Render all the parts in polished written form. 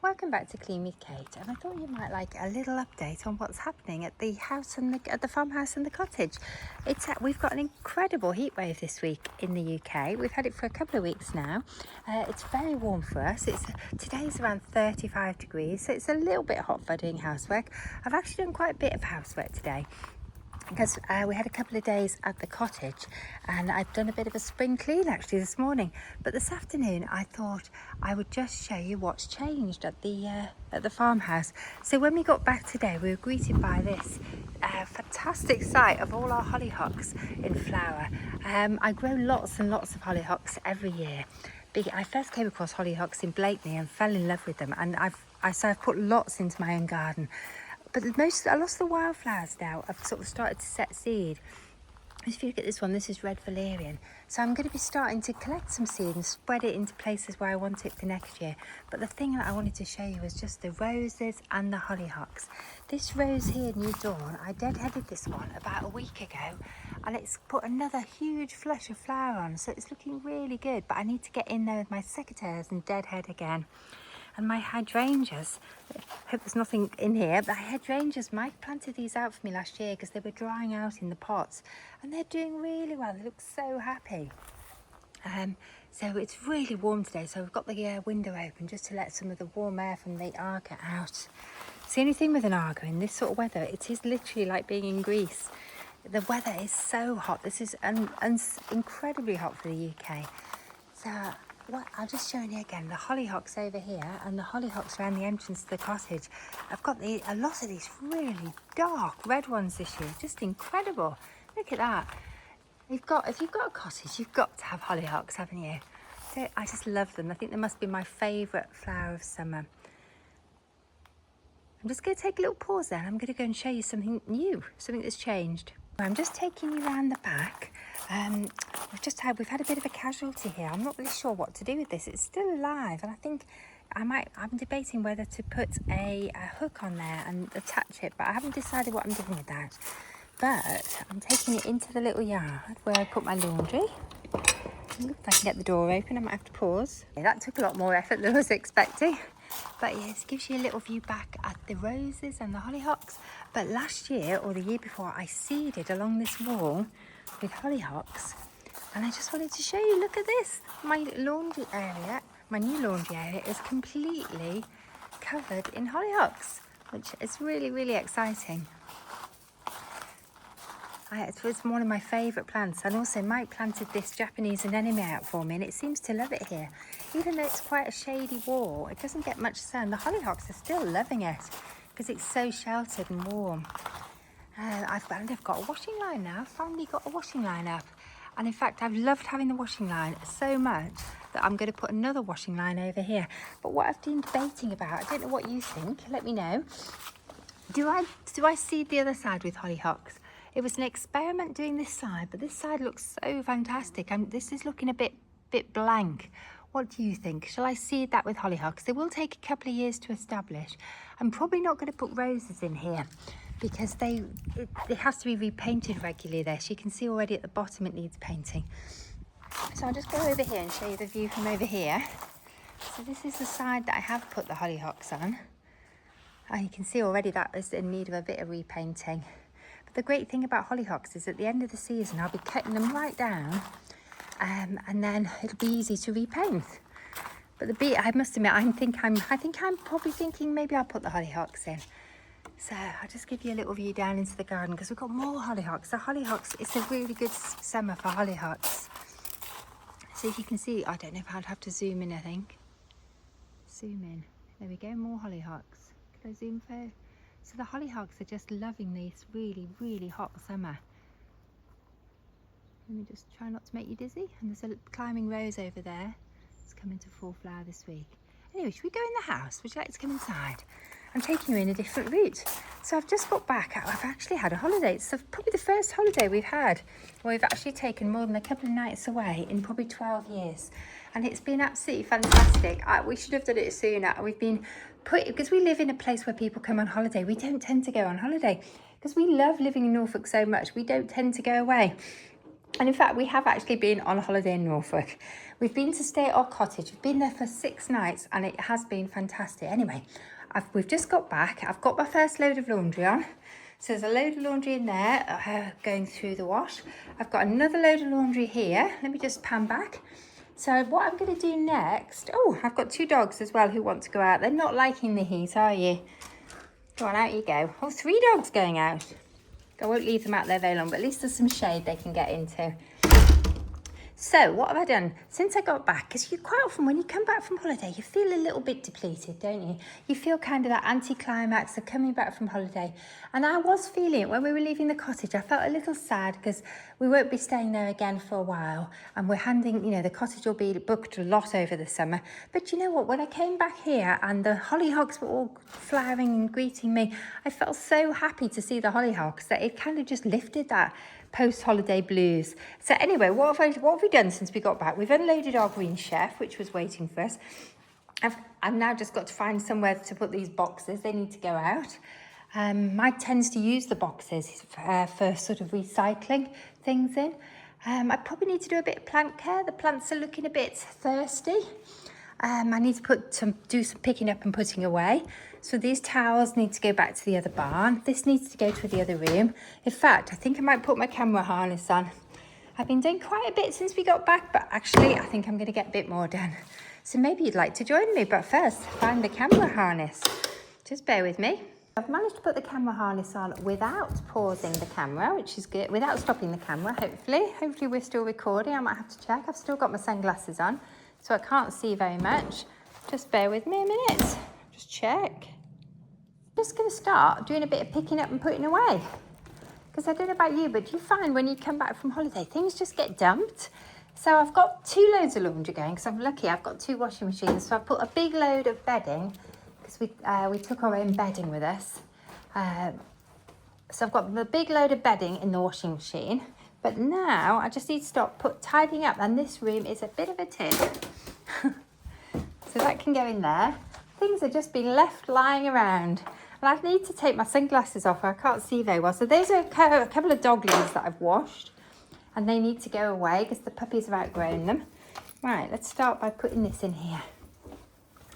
welcome back to Clean with Kate, and I thought you might like a little update on what's happening at the house and at the farmhouse and the cottage. We've got an incredible heat wave this week in the UK. We've had it for a couple of weeks now. It's very warm for us. Today's around 35 degrees, so it's a little bit hot for doing housework. I've actually done quite a bit of housework today, because we had a couple of days at the cottage and I've done a bit of a spring clean actually this morning. But this afternoon I thought I would just show you what's changed at the farmhouse. So when we got back today, we were greeted by this fantastic sight of all our hollyhocks in flower. I grow lots and lots of hollyhocks every year. I first came across hollyhocks in Blakeney and fell in love with them, and I've put lots into my own garden. But a lot of the wildflowers now have sort of started to set seed. If you look at this one, this is red valerian. So I'm going to be starting to collect some seed and spread it into places where I want it for next year. But the thing that I wanted to show you was just the roses and the hollyhocks. This rose here, New Dawn, I deadheaded this one about a week ago, and it's put another huge flush of flower on. So it's looking really good, but I need to get in there with my secateurs and deadhead again. And my hydrangeas, I hope there's nothing in here, but hydrangeas, Mike planted these out for me last year because they were drying out in the pots, and they're doing really well. They look so happy. So it's really warm today, so we've got the window open just to let some of the warm air from the Arga out. It's the only thing with an Arga in this sort of weather, it is literally like being in Greece. The weather is so hot. This is incredibly hot for the UK. So I'll just show you again the hollyhocks over here and the hollyhocks around the entrance to the cottage. I've got a lot of these really dark red ones this year, just incredible. Look at that. If you've got a cottage, you've got to have hollyhocks, haven't you? So I just love them. I think they must be my favourite flower of summer. I'm just going to take a little pause there, and I'm going to go and show you something new, something that's changed. I'm just taking you around the back. We've had a bit of a casualty here. I'm not really sure what to do with this. It's still alive, and I think I'm debating whether to put a hook on there and attach it, but I haven't decided what I'm doing with that. But I'm taking it into the little yard where I put my laundry. If I can get the door open, I might have to pause. That took a lot more effort than I was expecting. But yeah, it gives you a little view back at the roses and the hollyhocks. But last year or the year before, I seeded along this wall with hollyhocks. And I just wanted to show you, look at this. My laundry area, my new laundry area, is completely covered in hollyhocks, which is really, really exciting. It's one of my favourite plants, and also Mike planted this Japanese anemone out for me, and it seems to love it here. Even though it's quite a shady wall, it doesn't get much sun. The hollyhocks are still loving it because it's so sheltered and warm. I've got a washing line now. I've finally got a washing line up, and in fact I've loved having the washing line so much that I'm going to put another washing line over here. But what I've been debating about, I don't know what you think, let me know. Do I seed the other side with hollyhocks? It was an experiment doing this side, but this side looks so fantastic. This is looking a bit blank. What do you think? Shall I seed that with hollyhocks? They will take a couple of years to establish. I'm probably not going to put roses in here because it has to be repainted regularly there. So you can see already at the bottom it needs painting. So I'll just go over here and show you the view from over here. So this is the side that I have put the hollyhocks on. And you can see already that is in need of a bit of repainting. But the great thing about hollyhocks is at the end of the season, I'll be cutting them right down, and then it'll be easy to repaint. But I must admit, I think I'm probably thinking maybe I'll put the hollyhocks in. So I'll just give you a little view down into the garden because we've got more hollyhocks. The hollyhocks, it's a really good summer for hollyhocks. So if you can see, I don't know if I'd have to zoom in, I think. Zoom in. There we go, more hollyhocks. Could I zoom for? So the hollyhocks are just loving this really, really hot summer. Let me just try not to make you dizzy. And there's a climbing rose over there. It's coming to full flower this week. Anyway, should we go in the house? Would you like to come inside? I'm taking you in a different route. So I've just got back. I've actually had a holiday. It's probably the first holiday we've had where we've actually taken more than a couple of nights away in probably 12 years. And it's been absolutely fantastic. We should have done it sooner. Because we live in a place where people come on holiday, we don't tend to go on holiday because we love living in Norfolk so much. We don't tend to go away. And in fact, we have actually been on a holiday in Norfolk. We've been to stay at our cottage. We've been there for 6 nights and it has been fantastic. Anyway, we've just got back. I've got my first load of laundry on. So there's a load of laundry in there going through the wash. I've got another load of laundry here. Let me just pan back. So what I'm going to do next... Oh, I've got 2 dogs as well who want to go out. They're not liking the heat, are you? Go on, out you go. Oh, 3 dogs going out. I won't leave them out there very long, but at least there's some shade they can get into. So what have I done since I got back? Because you quite often when you come back from holiday, you feel a little bit depleted, don't you? You feel kind of that anticlimax of coming back from holiday. And I was feeling it when we were leaving the cottage. I felt a little sad because we won't be staying there again for a while. And we're handing, you know, the cottage will be booked a lot over the summer. But you know what? When I came back here and the hollyhocks were all flowering and greeting me, I felt so happy to see the hollyhocks that it kind of just lifted that post-holiday blues. So anyway, what have we done since we got back? We've unloaded our green chef, which was waiting for us. I've now just got to find somewhere to put these boxes. They need to go out. Mike tends to use the boxes for sort of recycling things in. I probably need to do a bit of plant care. The plants are looking a bit thirsty. I need to do some picking up and putting away. So these towels need to go back to the other barn. This needs to go to the other room. In fact, I think I might put my camera harness on. I've been doing quite a bit since we got back, but actually I think I'm going to get a bit more done. So maybe you'd like to join me, but first find the camera harness. Just bear with me. I've managed to put the camera harness on without pausing the camera, which is good, without stopping the camera, hopefully. Hopefully we're still recording. I might have to check. I've still got my sunglasses on, so I can't see very much. Just bear with me a minute. Just check. I'm just going to start doing a bit of picking up and putting away. Because I don't know about you, but do you find when you come back from holiday, things just get dumped? So I've got 2 loads of laundry going, because I'm lucky I've got 2 washing machines. So I've put a big load of bedding, because we took our own bedding with us. So I've got the big load of bedding in the washing machine. But now I just need to stop tidying up, and this room is a bit of a tip. So that can go in there. Things are just being left lying around. And I need to take my sunglasses off, I can't see very well. So those are a couple of dog leaves that I've washed, and they need to go away because the puppies have outgrown them. Right, let's start by putting this in here.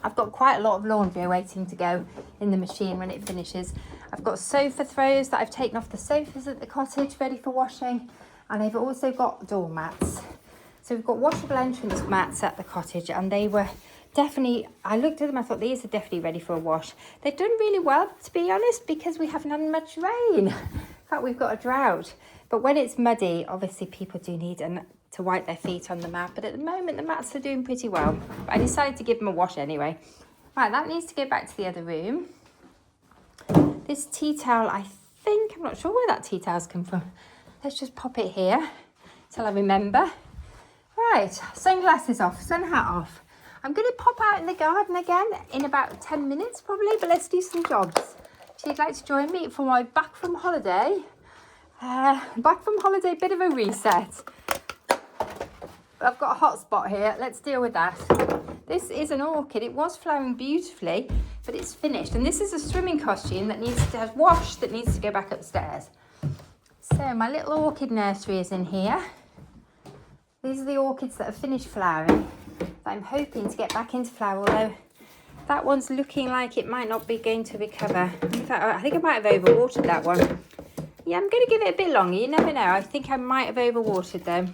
I've got quite a lot of laundry waiting to go in the machine when it finishes. I've got sofa throws that I've taken off the sofas at the cottage ready for washing, and I've also got doormats. So we've got washable entrance mats at the cottage, and they were definitely, I looked at them, I thought these are definitely ready for a wash. They've done really well, to be honest, because we haven't had much rain. In fact, we've got a drought. But when it's muddy, obviously people do need to wipe their feet on the mat. But at the moment, the mats are doing pretty well. But I decided to give them a wash anyway. Right, that needs to go back to the other room. This tea towel, I'm not sure where that tea towel's come from. Let's just pop it here till I remember. Right, sunglasses off, sun hat off. I'm going to pop out in the garden again in about 10 minutes probably, but let's do some jobs. If you'd like to join me for my back from holiday, bit of a reset. I've got a hot spot here, let's deal with that. This is an orchid, it was flowering beautifully, but it's finished. And this is a swimming costume that has washed, that needs to go back upstairs. So my little orchid nursery is in here. These are the orchids that have finished flowering. I'm hoping to get back into flower, although that one's looking like it might not be going to recover. In fact, I think I might have overwatered that one. Yeah, I'm going to give it a bit longer. You never know. I think I might have overwatered them.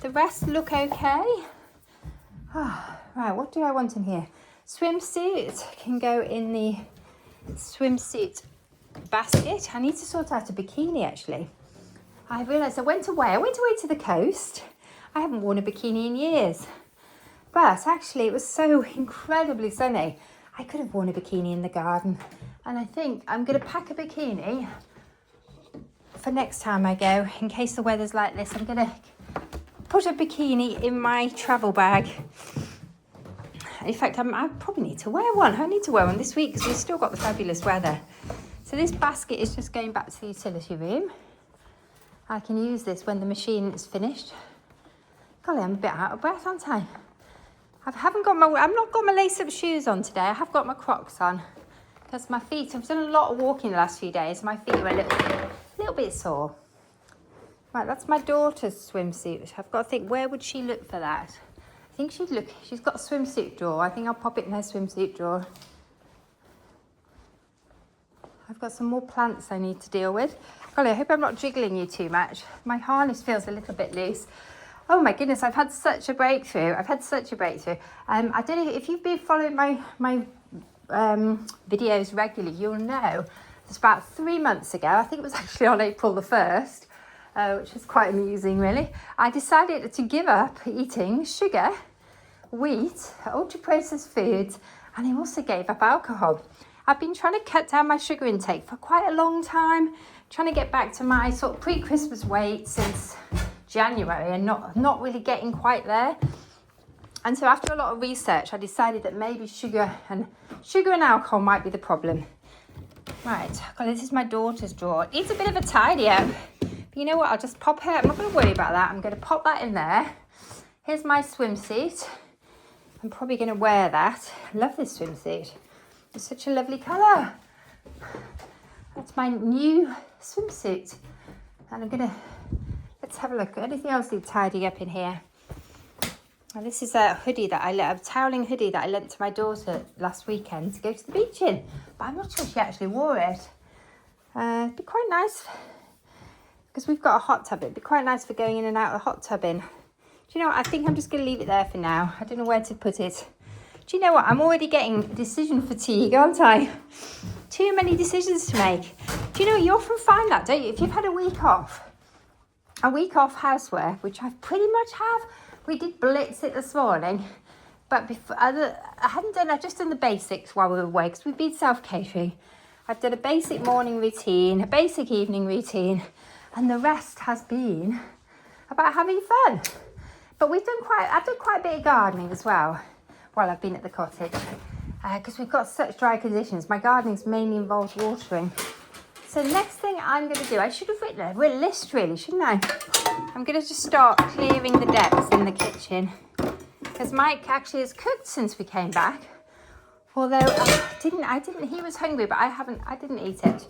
The rest look okay. Oh, right, what do I want in here? Swimsuit can go in the swimsuit basket. I need to sort out a bikini, actually. I realised I went away to the coast. I haven't worn a bikini in years. But actually it was so incredibly sunny. I could have worn a bikini in the garden. And I think I'm going to pack a bikini for next time I go. In case the weather's like this, I'm going to put a bikini in my travel bag. In fact, I probably need to wear one. I need to wear one this week because we've still got the fabulous weather. So this basket is just going back to the utility room. I can use this when the machine is finished. Golly, I'm a bit out of breath, aren't I? I've not got my lace-up shoes on today. I have got my Crocs on because my feet, I've done a lot of walking the last few days. My feet are a little bit sore. Right, that's my daughter's swimsuit. I've got to think, where would she look for that? I think she's got a swimsuit drawer. I think I'll pop it in her swimsuit drawer. I've got some more plants I need to deal with. Golly, I hope I'm not jiggling you too much. My harness feels a little bit loose. Oh my goodness, I've had such a breakthrough. I don't know if you've been following my videos regularly, you'll know it's about 3 months ago. I think it was actually on April the 1st, which was quite amusing really. I decided to give up eating sugar, wheat, ultra-processed foods, and I also gave up alcohol. I've been trying to cut down my sugar intake for quite a long time, trying to get back to my sort of pre-Christmas weight since January and not really getting quite there. And so after a lot of research, I decided that maybe sugar and alcohol might be the problem. Right, well, this is my daughter's drawer. It needs a bit of a tidy up. But you know what, I'll just pop her, I'm not going to worry about that. I'm going to pop that in there. Here's my swimsuit. I'm probably going to wear that. I love this swimsuit. It's such a lovely colour. That's my new swimsuit. And let's have a look. Anything else need tidying up in here? And this is a hoodie a toweling hoodie that I lent to my daughter last weekend to go to the beach in. But I'm not sure she actually wore it. It'd be quite nice, because we've got a hot tub. It'd be quite nice for going in and out of the hot tub in. Do you know what? I think I'm just going to leave it there for now. I don't know where to put it. Do you know what? I'm already getting decision fatigue, aren't I? Too many decisions to make. Do you know, you often find that, don't you? If you've had a week off housework, which I pretty much have. We did blitz it this morning, but before, I've just done the basics while we were away, because we've been self-catering. I've done a basic morning routine, a basic evening routine, and the rest has been about having fun. But I've done quite a bit of gardening as well while I've been at the cottage, because we've got such dry conditions. My gardening's mainly involved watering. So next thing I'm going to do, I should have written a list really, shouldn't I? I'm going to just start clearing the decks in the kitchen, because Mike actually has cooked since we came back. Although he was hungry, but I didn't eat it.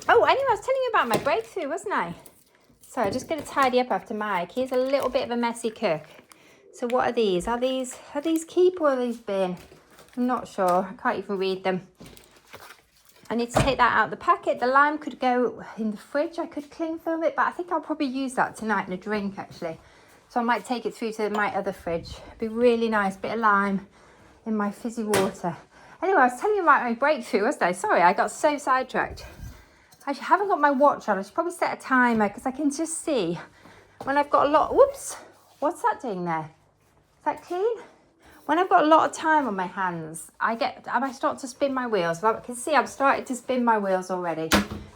Oh, anyway, I was telling you about my breakthrough, wasn't I? So I'm just going to tidy up after Mike. He's a little bit of a messy cook. So what are these? Are these keep or are these bin? I'm not sure. I can't even read them. I need to take that out of the packet. The lime could go in the fridge. I could cling film it, but I think I'll probably use that tonight in a drink actually. So I might take it through to my other fridge. It'd be really nice, bit of lime in my fizzy water. Anyway, I was telling you about my breakthrough, wasn't I? Sorry, I got so sidetracked. I haven't got my watch on. I should probably set a timer, because I can just see when I've got a lot. Whoops, what's that doing there? Is that clean? When I've got a lot of time on my hands, I start to spin my wheels. I can see I've started to spin my wheels already.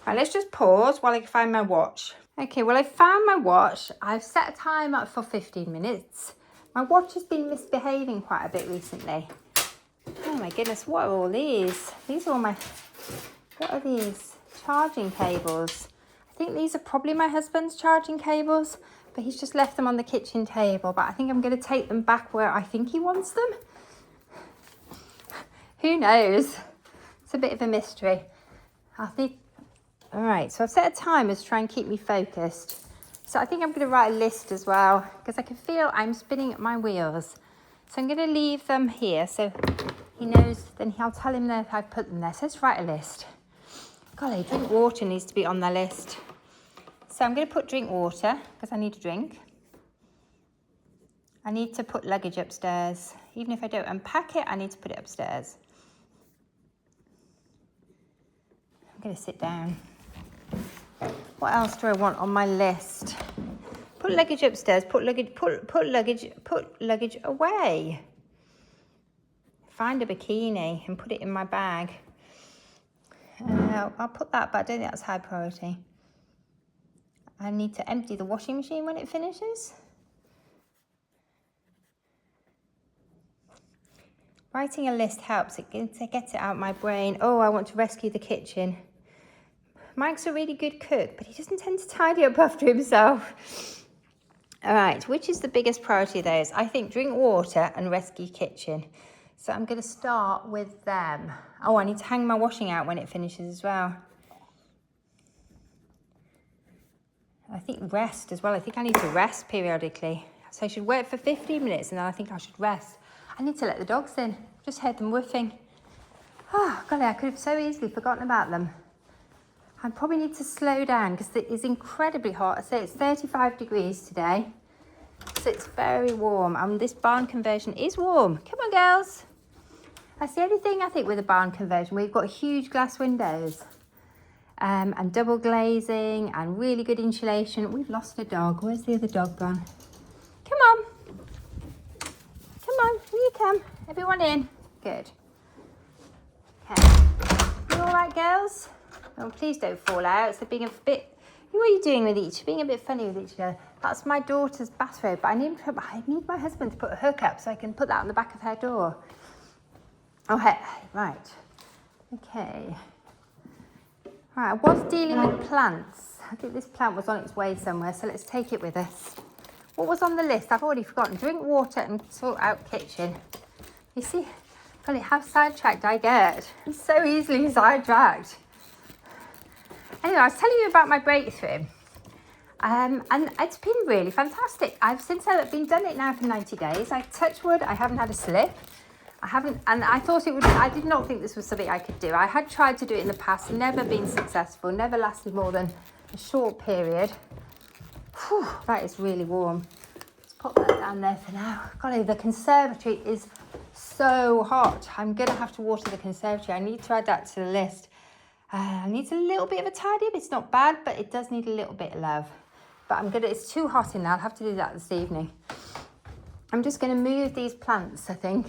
Right, let's just pause while I find my watch. Okay, well, I found my watch. I've set a timer for 15 minutes. My watch has been misbehaving quite a bit recently. Oh my goodness, what are all these? These are all what are these? Charging cables. I think these are probably my husband's charging cables, but he's just left them on the kitchen table. But I think I'm going to take them back where I think he wants them. Who knows? It's a bit of a mystery. All right, so I've set a timer to try and keep me focused. So I think I'm going to write a list as well, because I can feel I'm spinning my wheels. So I'm going to leave them here so he knows, then I'll tell him that I've put them there. So let's write a list. Golly, drink water needs to be on the list. So I'm going to put drink water, because I need a drink. I need to put luggage upstairs. Even if I don't unpack it, I need to put it upstairs. I'm going to sit down. What else do I want on my list? Put luggage upstairs, put luggage away. Find a bikini and put it in my bag. I'll put that, but I don't think that's high priority. I need to empty the washing machine when it finishes. Writing a list helps. It gets it out of my brain. Oh, I want to rescue the kitchen. Mike's a really good cook, but he doesn't tend to tidy up after himself. All right, which is the biggest priority of those? I think drink water and rescue kitchen. So I'm going to start with them. Oh, I need to hang my washing out when it finishes as well. I think rest as well. I think I need to rest periodically. So I should work for 15 minutes and then I think I should rest. I need to let the dogs in. Just heard them whiffing. Oh, golly, I could have so easily forgotten about them. I probably need to slow down because it is incredibly hot. I say it's 35 degrees today. So it's very warm. And this barn conversion is warm. Come on, girls. That's the only thing I think with a barn conversion. We've got huge glass windows and double glazing and really good insulation. We've lost a dog. Where's the other dog gone? Come on. Come on, here you come. Everyone in. Good. Okay. You all right, girls? Oh, please don't fall out. It's being a bit... What are you doing with each? Being a bit funny with each other. That's my daughter's bathrobe, but I need my husband to put a hook up so I can put that on the back of her door. Oh, hey, right. Okay. Right, I was dealing with plants. I think this plant was on its way somewhere, so let's take it with us. What was on the list? I've already forgotten. Drink water and sort out kitchen. You see, golly, how sidetracked I get. I'm so easily sidetracked. Anyway, I was telling you about my breakthrough. And it's been really fantastic. Since I've been done it now for 90 days. I touch wood, I haven't had a slip. And I thought it would, I did not think this was something I could do. I had tried to do it in the past, never been successful, never lasted more than a short period. Whew, that is really warm. Let's pop that down there for now. Golly, the conservatory is so hot. I'm going to have to water the conservatory. I need to add that to the list. It needs a little bit of a tidy up. It's not bad, but it does need a little bit of love. But it's too hot in there. I'll have to do that this evening. I'm just going to move these plants, I think.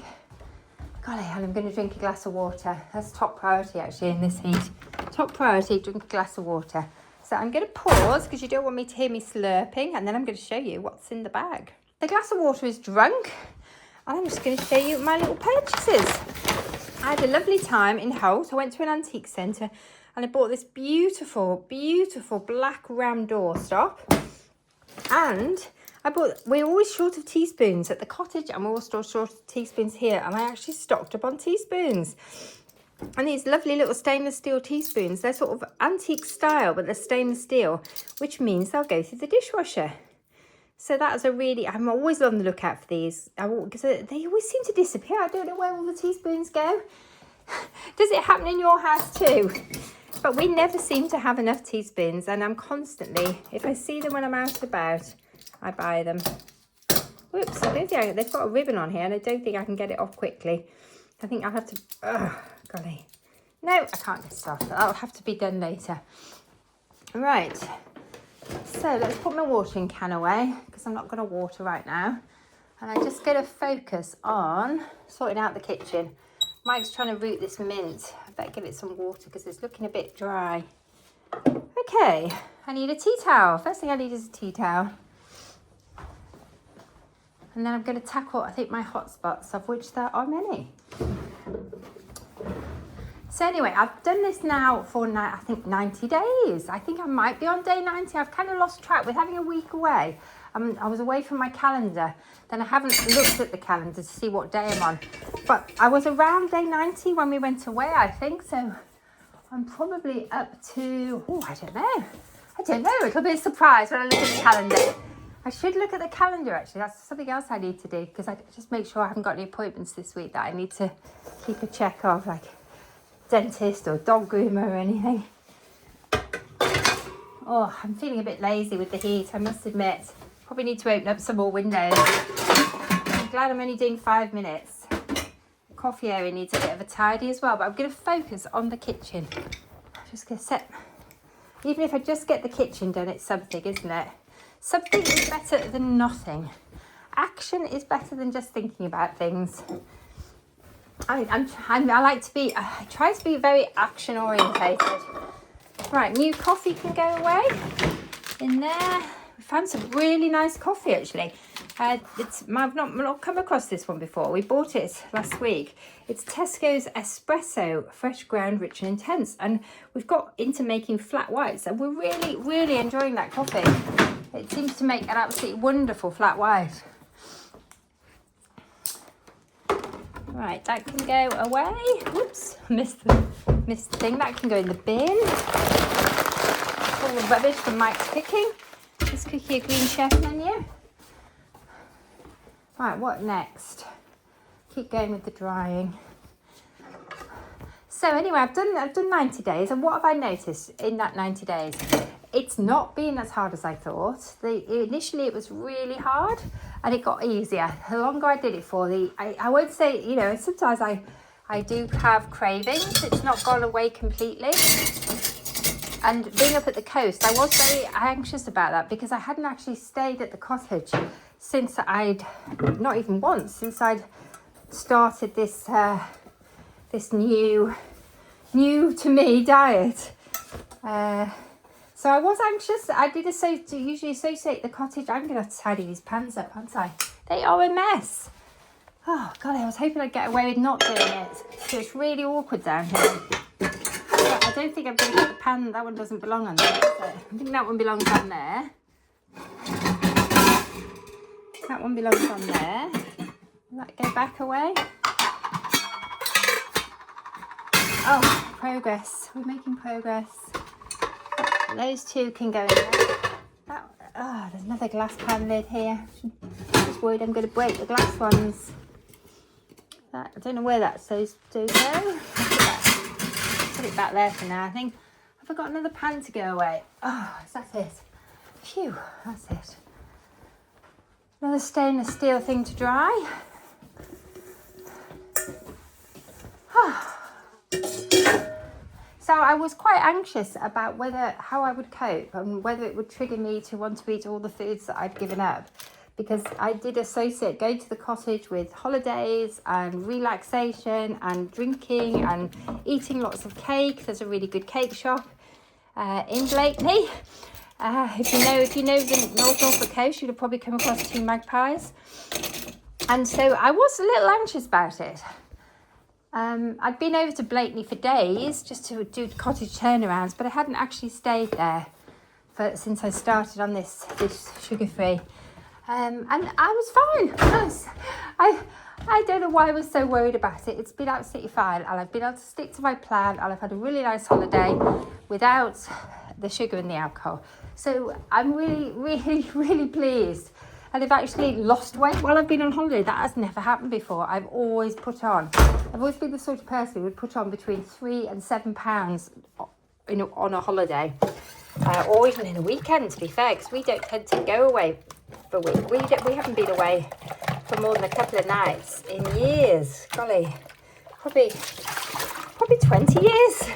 Golly, and I'm going to drink a glass of water. That's top priority, actually, in this heat. Top priority, drink a glass of water. So I'm going to pause because you don't want me to hear me slurping. And then I'm going to show you what's in the bag. The glass of water is drunk. And I'm just going to show you my little purchases. I had a lovely time in Holt. I went to an antique centre and I bought this beautiful, beautiful black round doorstop. And we're always short of teaspoons at the cottage and we're also short of teaspoons here. And I actually stocked up on teaspoons. And these lovely little stainless steel teaspoons, they're sort of antique style, but they're stainless steel, which means they'll go through the dishwasher. So that's I'm always on the lookout for these because they always seem to disappear. I don't know where all the teaspoons go. Does it happen in your house too? But we never seem to have enough teaspoons and I'm constantly, if I see them when I'm out and about, I buy them. Whoops, I don't think they've got a ribbon on here and I don't think I can get it off quickly. I think I'll have to, golly. No, I can't get this off. That'll have to be done later. Right. So let's put my watering can away because I'm not going to water right now. And I'm just going to focus on sorting out the kitchen. Mike's trying to root this mint. I better give it some water because it's looking a bit dry. Okay, I need a tea towel. First thing I need is a tea towel. And then I'm going to tackle, I think, my hot spots, of which there are many. So anyway, I've done this now for, I think, 90 days. I think I might be on day 90. I've kind of lost track with having a week away. I was away from my calendar. Then I haven't looked at the calendar to see what day I'm on. But I was around day 90 when we went away, I think. So I'm probably up to, I don't know. It'll be a surprise when I look at the calendar. I should look at the calendar, actually. That's something else I need to do because I just make sure I haven't got any appointments this week that I need to keep a check of, like dentist or dog groomer or anything. Oh, I'm feeling a bit lazy with the heat, I must admit. Probably need to open up some more windows. I'm glad I'm only doing 5 minutes. The coffee area needs a bit of a tidy as well, but I'm going to focus on the kitchen. I'm just going to set, even if I just get the kitchen done, it's something, isn't it? Something is better than nothing. Action is better than just thinking about things. I try to be very action orientated. Right, new coffee can go away in there. We found some really nice coffee actually. I've not come across this one before. We bought it last week. It's Tesco's Espresso, fresh ground, rich and intense. And we've got into making flat whites and we're really, really enjoying that coffee. It seems to make an absolutely wonderful flat white. Right, that can go away. Whoops, missed the thing. That can go in the bin. All the rubbish from Mike's picking. Let's cook your green chef menu. Right, what next? Keep going with the drying. So anyway, I've done 90 days, and what have I noticed in that 90 days? It's not been as hard as I thought. Initially it was really hard, and it got easier the longer I did it for. I won't say, you know, sometimes I do have cravings. It's not gone away completely. And being up at the coast, I was very anxious about that because I hadn't actually stayed at the cottage since not even once, since I'd started this this new to me diet. So I was anxious. I did usually associate the cottage. I'm going to tidy these pans up, aren't I? They are a mess. Oh God, I was hoping I'd get away with not doing it. So it's really awkward down here. But I don't think I'm going to get the pan. That one doesn't belong on there. So I think that one belongs on there. That one belongs on there. Will that go back away? Oh, progress. We're making progress. Those two can go in there. There's another glass pan lid here. I'm just worried I'm going to break the glass ones. I don't know where that's supposed to go. Put it back there for now. I think I've got another pan to go away. Oh, is that it? Phew, that's it. Another stainless steel thing to dry. So I was quite anxious about how I would cope and whether it would trigger me to want to eat all the foods that I'd given up, because I did associate going to the cottage with holidays and relaxation and drinking and eating lots of cake. There's a really good cake shop in Blakeney. If you know the North Norfolk coast, you'd have probably come across 2 magpies. And so I was a little anxious about it. I'd been over to Blakeney for days just to do cottage turnarounds, but I hadn't actually stayed there since I started on this sugar-free. And I was fine. I don't know why I was so worried about it. It's been absolutely fine, and I've been able to stick to my plan, and I've had a really nice holiday without the sugar and the alcohol. So I'm really, really, really pleased. And I've actually lost weight while I've been on holiday. That has never happened before. I've always been the sort of person who would put on between 3 and 7 pounds on a holiday, or even in a weekend, to be fair, because we don't tend to go away for a week. We haven't been away for more than a couple of nights in years. Golly, probably 20 years.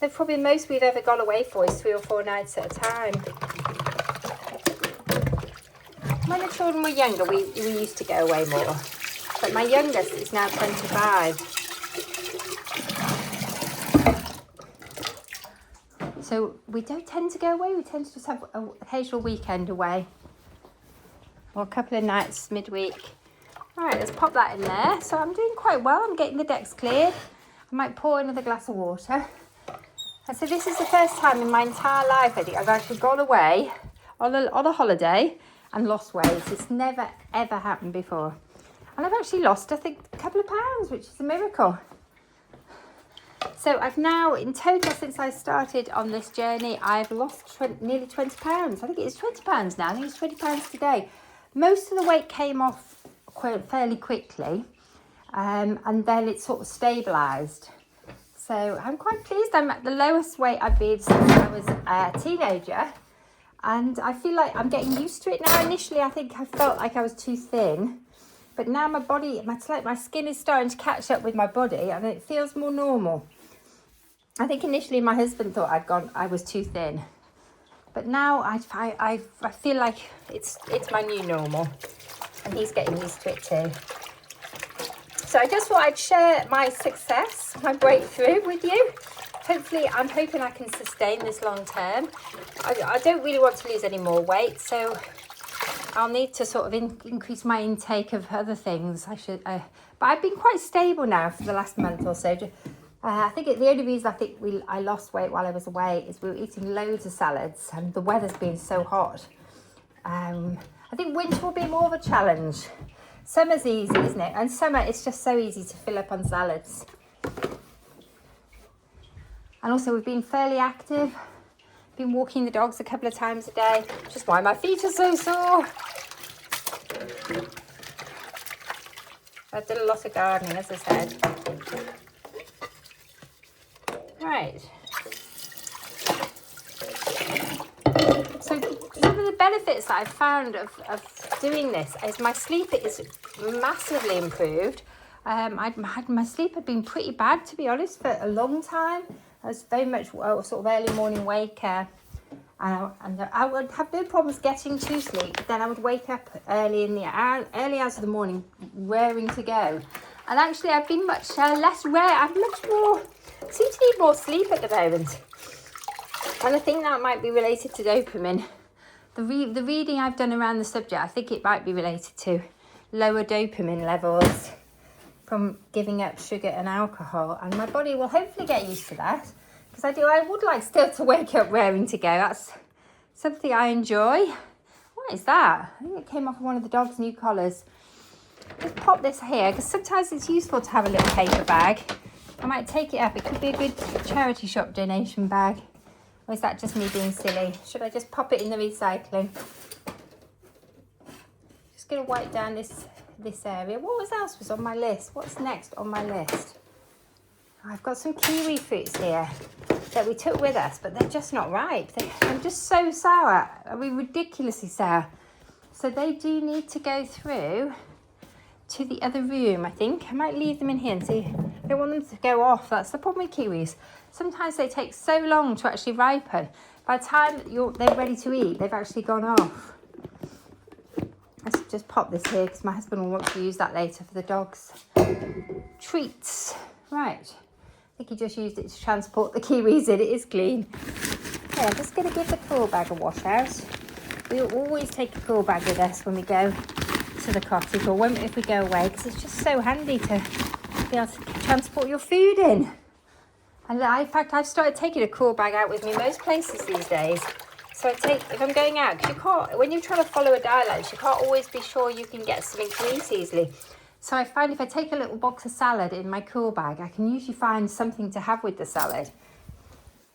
The probably most we've ever gone away for is 3 or 4 nights at a time. When the children were younger, we used to go away more. But my youngest is now 25. So we don't tend to go away. We tend to just have an occasional weekend away. Or a couple of nights midweek. All right, let's pop that in there. So I'm doing quite well. I'm getting the decks cleared. I might pour another glass of water. And so this is the first time in my entire life, I think, I've actually gone away on a holiday and lost weight. It's never, ever happened before. And I've actually lost, I think, a couple of pounds, which is a miracle. So I've now, in total, since I started on this journey, I've lost nearly 20 pounds. I think it's 20 pounds now. I think it's 20 pounds today. Most of the weight came off fairly quickly, and then it sort of stabilised. So I'm quite pleased. I'm at the lowest weight I've been since I was a teenager. And I feel like I'm getting used to it now. Initially, I think I felt like I was too thin. But now my body, my skin is starting to catch up with my body, and it feels more normal. I think initially my husband thought I was too thin. But now I feel like it's my new normal. And he's getting used to it too. So I just thought I'd share my success, my breakthrough with you. Hopefully, I'm hoping I can sustain this long term. I don't really want to lose any more weight, so I'll need to sort of increase my intake of other things. But I've been quite stable now for the last month or so. I think the only reason I lost weight while I was away is we were eating loads of salads, and the weather's been so hot. I think winter will be more of a challenge. Summer's easy, isn't it? And summer, it's just so easy to fill up on salads. And also we've been fairly active. Been walking the dogs a couple of times a day, which is why my feet are so sore. I did a lot of gardening, as I said. Right. So some of the benefits that I've found of doing this is my sleep is massively improved. My sleep had been pretty bad, to be honest, for a long time. I was very much sort of early morning waker, and I would have no problems getting to sleep. But then I would wake up early hours of the morning, raring to go. And actually, I've been much less rare. I'm much more, seem to need more sleep at the moment. And I think that might be related to dopamine. The reading I've done around the subject, I think it might be related to lower dopamine levels from giving up sugar and alcohol, and my body will hopefully get used to that, because I would like still to wake up raring to go. That's something I enjoy. What is that? I think it came off one of the dog's new collars. Just pop this here, because sometimes it's useful to have a little paper bag. I might take it up. It could be a good charity shop donation bag. Or is that just me being silly? Should I just pop it in the recycling? Just going to wipe down this area. What else was on my list? What's next on my list? I've got some kiwi fruits here that we took with us, but they're just not ripe. They're just so sour. I mean, ridiculously sour. So they do need to go through to the other room, I think. I might leave them in here and see. I don't want them to go off. That's the problem with kiwis. Sometimes they take so long to actually ripen. By the time they're ready to eat, they've actually gone off. Let's just pop this here because my husband will want to use that later for the dogs' treats. Right. I think he just used it to transport the kiwis in. It is clean. Okay, I'm just going to give the cool bag a wash out. We always take a cool bag with us when we go to the cottage, or if we go away, because it's just so handy to be able to transport your food in. And in fact, I've started taking a cool bag out with me most places these days. So if I'm going out, because you can't, when you're trying to follow a diet like this, you can't always be sure you can get something to eat easily. So I find if I take a little box of salad in my cool bag, I can usually find something to have with the salad,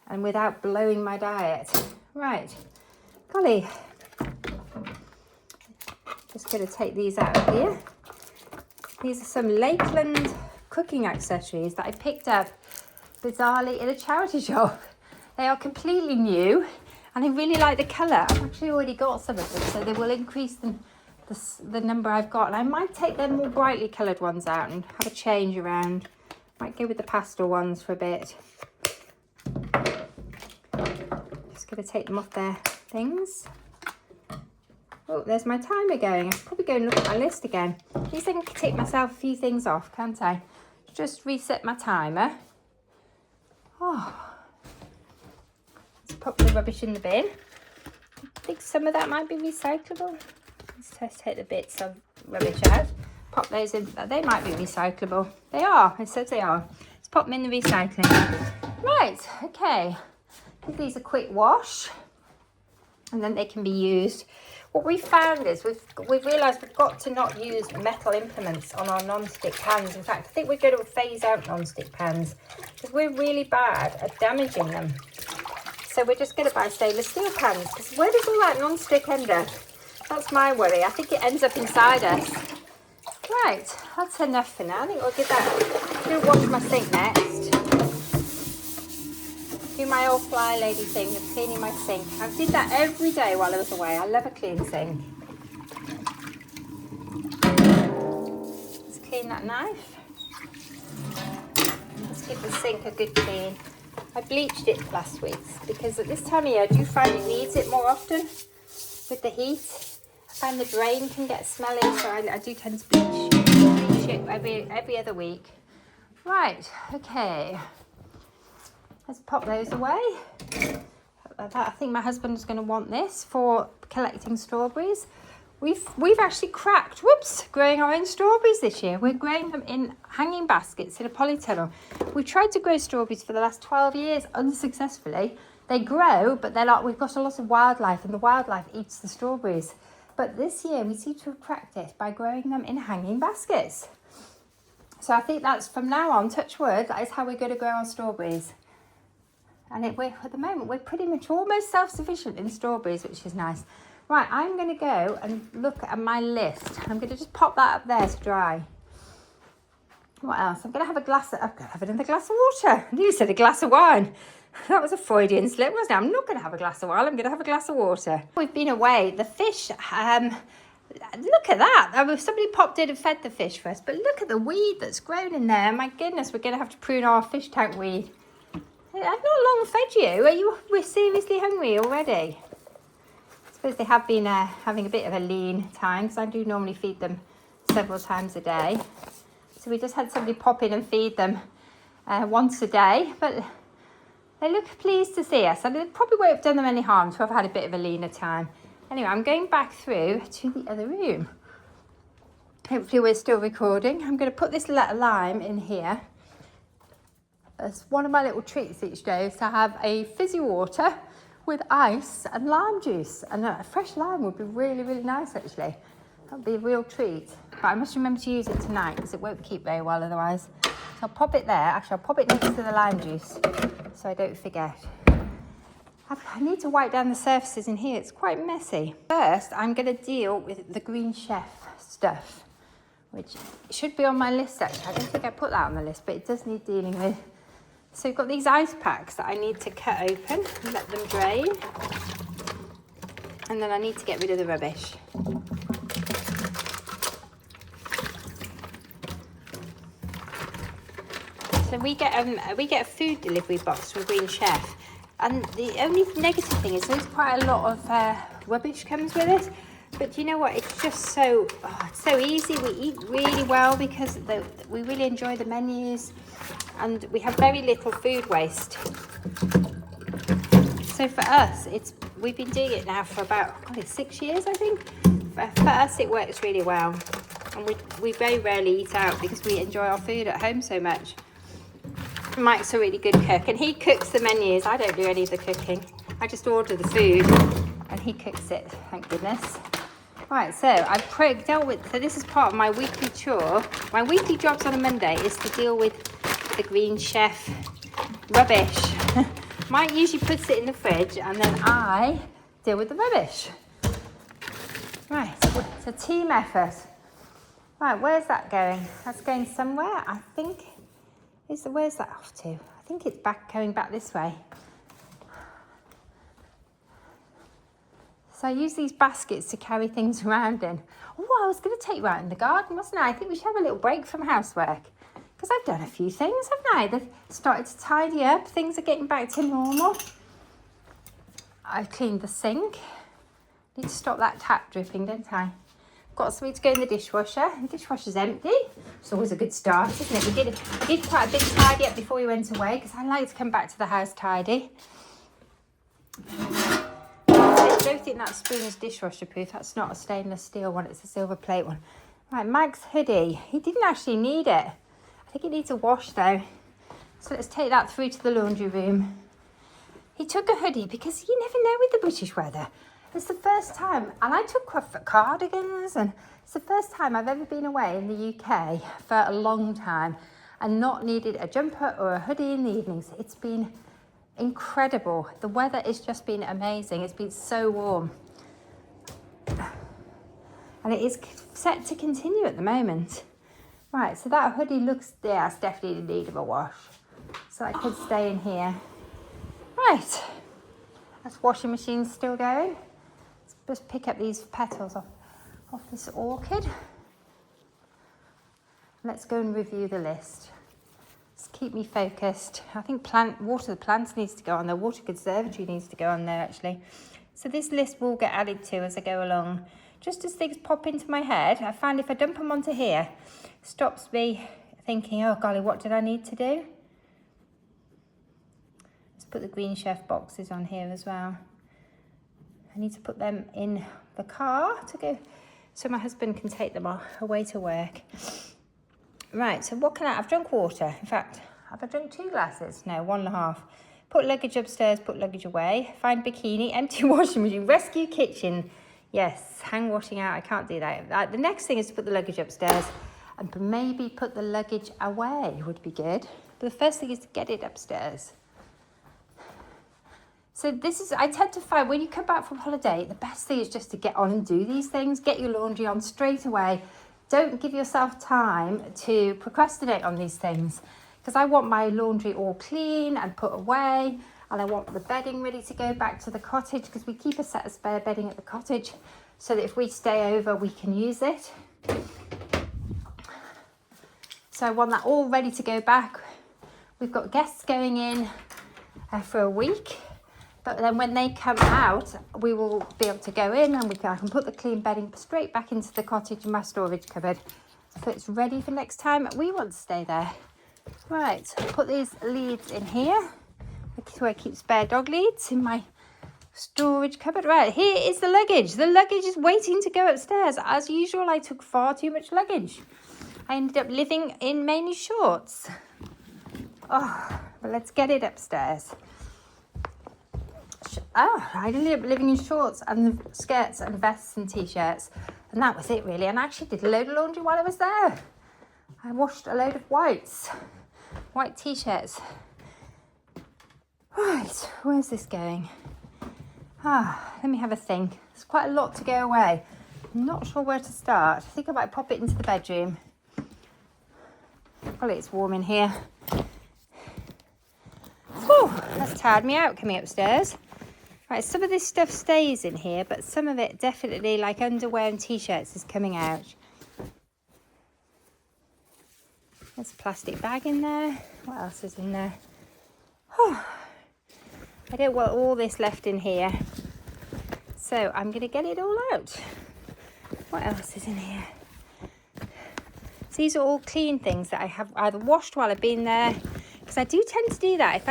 and without blowing my diet. Right, golly. Just going to take these out of here. These are some Lakeland cooking accessories that I picked up bizarrely in a charity shop. They are completely new, and I really like the colour. I've actually already got some of them, so they will increase the number I've got. And I might take them more brightly coloured ones out and have a change around. Might go with the pastel ones for a bit. Just going to take them off their things. Oh, there's my timer going. I should probably go and look at my list again. At least I can take myself a few things off, can't I? Just reset my timer. Oh. Let's pop the rubbish in the bin. I think some of that might be recyclable. Let's just take the bits of rubbish out. Pop those in. They might be recyclable. They are. It says they are. Let's pop them in the recycling. Right. Okay. Give these a quick wash, and then they can be used. What we found is we've realised we've got to not use metal implements on our non-stick pans. In fact, I think we're going to phase out non-stick pans because we're really bad at damaging them. So we're just going to buy stainless steel pans, because where does all that non-stick end up? That's my worry. I think it ends up inside us. Right, that's enough for now. I think I'll give that. I'm going to wash my sink next. Do my old fly lady thing of cleaning my sink. I did that every day while I was away. I love a clean sink. Let's clean that knife. Let's give the sink a good clean. I bleached it last week because at this time of year I do find it needs it more often with the heat. I find the drain can get smelly, so I do tend to bleach it every other week. Right, okay. Let's pop those away. I think my husband's going to want this for collecting strawberries. We've actually cracked, growing our own strawberries this year. We're growing them in hanging baskets in a polytunnel. We've tried to grow strawberries for the last 12 years unsuccessfully. They grow, but we've got a lot of wildlife, and the wildlife eats the strawberries. But this year we seem to have cracked it by growing them in hanging baskets. So I think that's, from now on, touch wood, that is how we're going to grow our strawberries. And at the moment, we're pretty much almost self-sufficient in strawberries, which is nice. Right, I'm going to go and look at my list. I'm going to just pop that up there to dry. What else? I'm going to have I'm going to have another glass of water. I nearly said a glass of wine. That was a Freudian slip, wasn't it? I'm not going to have a glass of wine. I'm going to have a glass of water. We've been away. The fish, look at that. Somebody popped in and fed the fish for us. But look at the weed that's grown in there. My goodness, we're going to have to prune our fish tank weed. I've not long fed you. We're seriously hungry already. I suppose they have been having a bit of a lean time because I do normally feed them several times a day. So we just had somebody pop in and feed them once a day. But they look pleased to see us. And it probably won't have done them any harm to have had a bit of a leaner time. Anyway, I'm going back through to the other room. Hopefully we're still recording. I'm going to put this lime in here. As one of my little treats each day is to have a fizzy water with ice and lime juice. And a fresh lime would be really, really nice actually. That would be a real treat. But I must remember to use it tonight because it won't keep very well otherwise. So I'll pop it there. Actually, I'll pop it next to the lime juice so I don't forget. I need to wipe down the surfaces in here. It's quite messy. First, I'm going to deal with the Green Chef stuff, which should be on my list actually. I don't think I put that on the list, but it does need dealing with. So we've got these ice packs that I need to cut open and let them drain. And then I need to get rid of the rubbish. So we get a food delivery box from Green Chef. And the only negative thing is there's quite a lot of rubbish comes with it. But you know what? It's just it's so easy. We eat really well because we really enjoy the menus. And we have very little food waste. So for us, we've been doing it now for about 6 years, I think. For us, it works really well. And we very rarely eat out because we enjoy our food at home so much. Mike's a really good cook and he cooks the menus. I don't do any of the cooking. I just order the food and he cooks it, thank goodness. Right, so I've dealt with, so this is part of my weekly chore. My weekly jobs on a Monday is to deal with the Green Chef rubbish. Mike usually puts it in the fridge and then I deal with the rubbish. Right, it's a team effort. Right, where's that going? That's going somewhere, I think. Where's that off to? I think it's going back this way. So I use these baskets to carry things around in. Oh, I was going to take you out in the garden, wasn't I? I think we should have a little break from housework. Because I've done a few things, haven't I? They've started to tidy up. Things are getting back to normal. I've cleaned the sink. Need to stop that tap dripping, don't I? Got something to go in the dishwasher. The dishwasher's empty. It's always a good start, isn't it? We did quite a big tidy up before we went away because I like to come back to the house tidy. I don't think that spoon is dishwasher proof. That's not a stainless steel one. It's a silver plate one. Right, Mike's hoodie. He didn't actually need it. I think it needs a wash though. So let's take that through to the laundry room. He took a hoodie because you never know with the British weather. It's the first time, and I took cardigans, and it's the first time I've ever been away in the UK for a long time and not needed a jumper or a hoodie in the evenings. It's been incredible. The weather has just been amazing. It's been so warm. And it is set to continue at the moment. Right, so that hoodie looks, yeah, it's definitely in need of a wash. So I could stay in here. Right, that's washing machine still going. Let's just pick up these petals off this orchid. Let's go and review the list. Just keep me focused. I think water the plants needs to go on there. Water conservatory needs to go on there actually. So this list will get added to as I go along. Just as things pop into my head, I find if I dump them onto here, stops me thinking, oh golly, what did I need to do? Let's put the Green Chef boxes on here as well. I need to put them in the car to go, so my husband can take them away to work. Right, so what can I've drunk water. In fact, have I drunk 2 glasses? No, 1.5. Put luggage upstairs, put luggage away. Find bikini, empty washing machine, rescue kitchen. Yes, hang washing out, I can't do that. The next thing is to put the luggage upstairs and maybe put the luggage away would be good. But the first thing is to get it upstairs. So I tend to find when you come back from holiday, the best thing is just to get on and do these things. Get your laundry on straight away. Don't give yourself time to procrastinate on these things, because I want my laundry all clean and put away, and I want the bedding ready to go back to the cottage, because we keep a set of spare bedding at the cottage so that if we stay over, we can use it. So I want that all ready to go back. We've got guests going in for a week. But then when they come out, we will be able to go in and I can put the clean bedding straight back into the cottage in my storage cupboard. So it's ready for next time we want to stay there. Right, put these leads in here. That's where I keep spare dog leads, in my storage cupboard. Right, here is the luggage. The luggage is waiting to go upstairs. As usual, I took far too much luggage. I ended up living in mainly shorts. Oh, but let's get it upstairs. I ended up living in shorts and skirts and vests and t-shirts, and that was it really. And I actually did a load of laundry while I was there. I washed a load of white t-shirts. Right, where's this going? Let me have a think. There's quite a lot to go away. I'm not sure where to start. I think I might pop it into the bedroom. Well, it's warm in here. Whew, that's tired me out coming upstairs. Right, some of this stuff stays in here, but some of it definitely, like underwear and t-shirts, is coming out. There's a plastic bag in there. What else is in there? Oh, I don't want all this left in here. So I'm going to get it all out. What else is in here? So these are all clean things that I have either washed while I've been there, because I do tend to do that.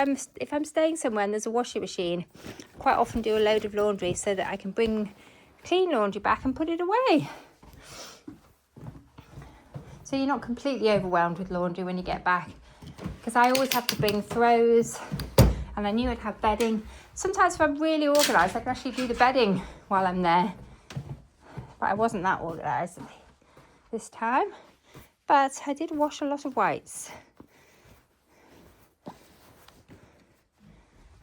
If I'm staying somewhere and there's a washing machine, I quite often do a load of laundry so that I can bring clean laundry back and put it away. So you're not completely overwhelmed with laundry when you get back, because I always have to bring throws, and I knew I'd have bedding. Sometimes if I'm really organised, I can actually do the bedding while I'm there. But I wasn't that organised this time. But I did wash a lot of whites.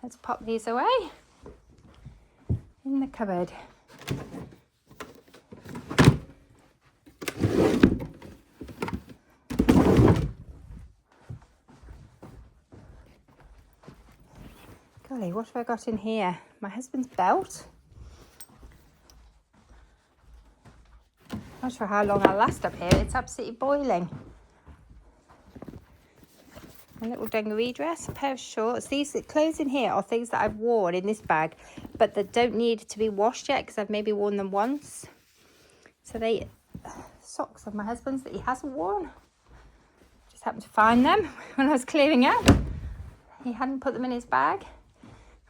Let's pop these away in the cupboard. Golly, what have I got in here? My husband's belt. Not sure how long I'll last up here. It's absolutely boiling. A little dungaree dress, a pair of shorts. These clothes in here are things that I've worn in this bag, but that don't need to be washed yet because I've maybe worn them once. So they socks of my husband's that he hasn't worn. Just happened to find them when I was clearing out. He hadn't put them in his bag.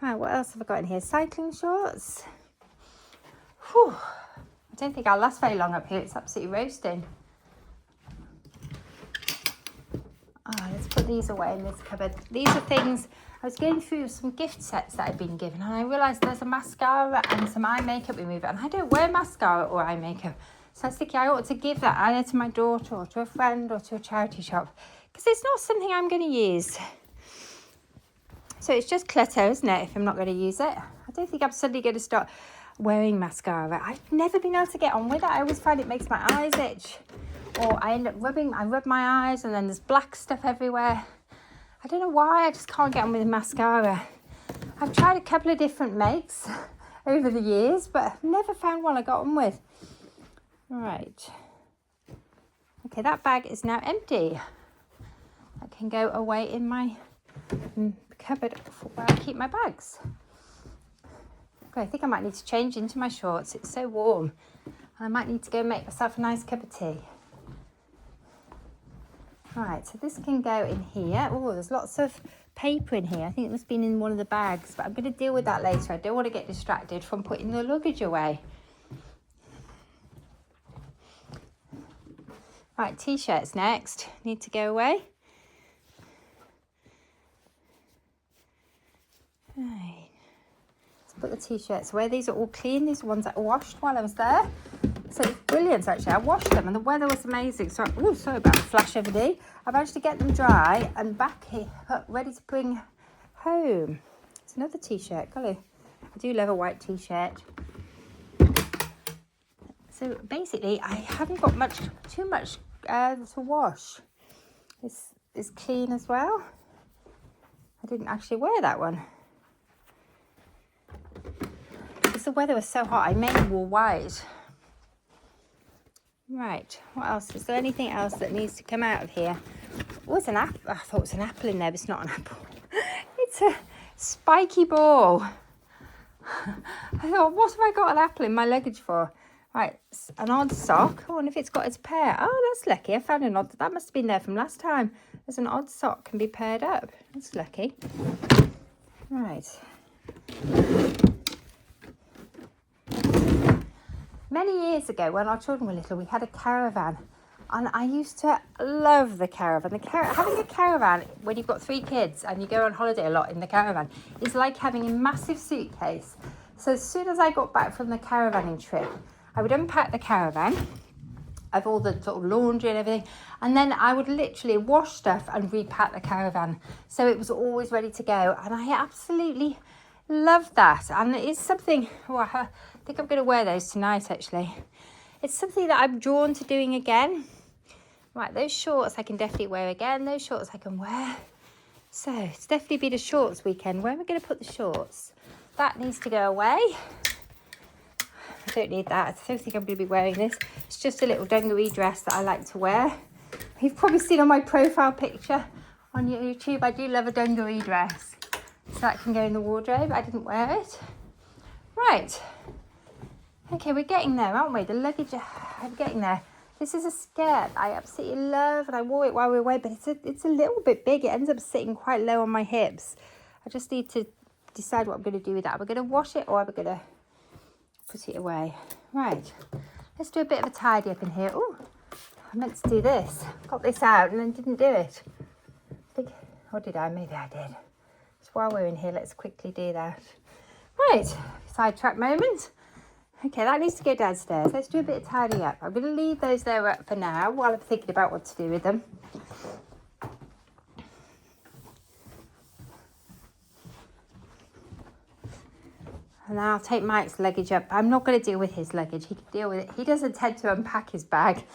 Right, what else have I got in here? Cycling shorts. Whew. I don't think I'll last very long up here. It's absolutely roasting. Let's put these away in this cupboard. These are things, I was going through some gift sets that I've been given, and I realised there's a mascara and some eye makeup remover, and I don't wear mascara or eye makeup. So I was thinking I ought to give that either to my daughter or to a friend or to a charity shop, because it's not something I'm going to use. So it's just clutter, isn't it, if I'm not going to use it? I don't think I'm suddenly going to start wearing mascara. I've never been able to get on with it. I always find it makes my eyes itch. Or I end up I rub my eyes and then there's black stuff everywhere. I don't know why, I just can't get on with the mascara. I've tried a couple of different makes over the years, but I've never found one I got on with. Right. Okay, that bag is now empty. That can go away in my cupboard where I keep my bags. Okay, I think I might need to change into my shorts. It's so warm. I might need to go make myself a nice cup of tea. Right, so this can go in here. Oh, there's lots of paper in here. I think it must have been in one of the bags, but I'm going to deal with that later. I don't want to get distracted from putting the luggage away. Right, t-shirts next. Need to go away. Right. Let's put the t-shirts away. These are all clean. These are ones that I washed while I was there. So it's brilliant, actually. I washed them and the weather was amazing. So, sorry about the flash over there. I managed to get them dry and back here, ready to bring home. So It's another t-shirt. Golly, I do love a white t-shirt. So basically, I haven't got too much to wash. It's clean as well. I didn't actually wear that one. Because the weather was so hot, I mainly wore white. Right, what else? Is there anything else that needs to come out of here? Oh, it's an apple. I thought it was an apple in there, but it's not an apple. It's a spiky ball. I thought, what have I got an apple in my luggage for? Right, an odd sock. I wonder if it's got its pair. Oh, that's lucky. I found an odd. That must have been there from last time. There's an odd sock can be paired up. That's lucky. Right. Many years ago, when our children were little, we had a caravan. And I used to love the caravan. Having a caravan, when you've got 3 kids and you go on holiday a lot in the caravan, is like having a massive suitcase. So as soon as I got back from the caravanning trip, I would unpack the caravan of all the sort of laundry and everything, and then I would literally wash stuff and repack the caravan. So it was always ready to go, and I absolutely love that. And it is something, I think I'm going to wear those tonight actually. It's something that I'm drawn to doing again. Right, those shorts I can definitely wear again. Those shorts I can wear. So it's definitely been a shorts weekend. Where am I going to put the shorts? That needs to go away. I don't need that. I don't think I'm going to be wearing this. It's just a little dungaree dress that I like to wear. You've probably seen on my profile picture on YouTube, I do love a dungaree dress. So that can go in the wardrobe. I didn't wear it. Right. Okay, we're getting there, aren't we? The luggage, I'm getting there. This is a skirt I absolutely love, and I wore it while we were away, but it's a little bit big. It ends up sitting quite low on my hips. I just need to decide what I'm going to do with that. We're going to wash it, or we're going to put it away. Right, let's do a bit of a tidy up in here. Oh, I meant to do this. Got this out and then didn't do it. Or did I? Maybe I did. So while we're in here, let's quickly do that. Right, sidetrack moment. Okay, that needs to go downstairs. Let's do a bit of tidy up. I'm going to leave those there up for now while I'm thinking about what to do with them. And then I'll take Mike's luggage up. I'm not going to deal with his luggage. He can deal with it. He doesn't tend to unpack his bag.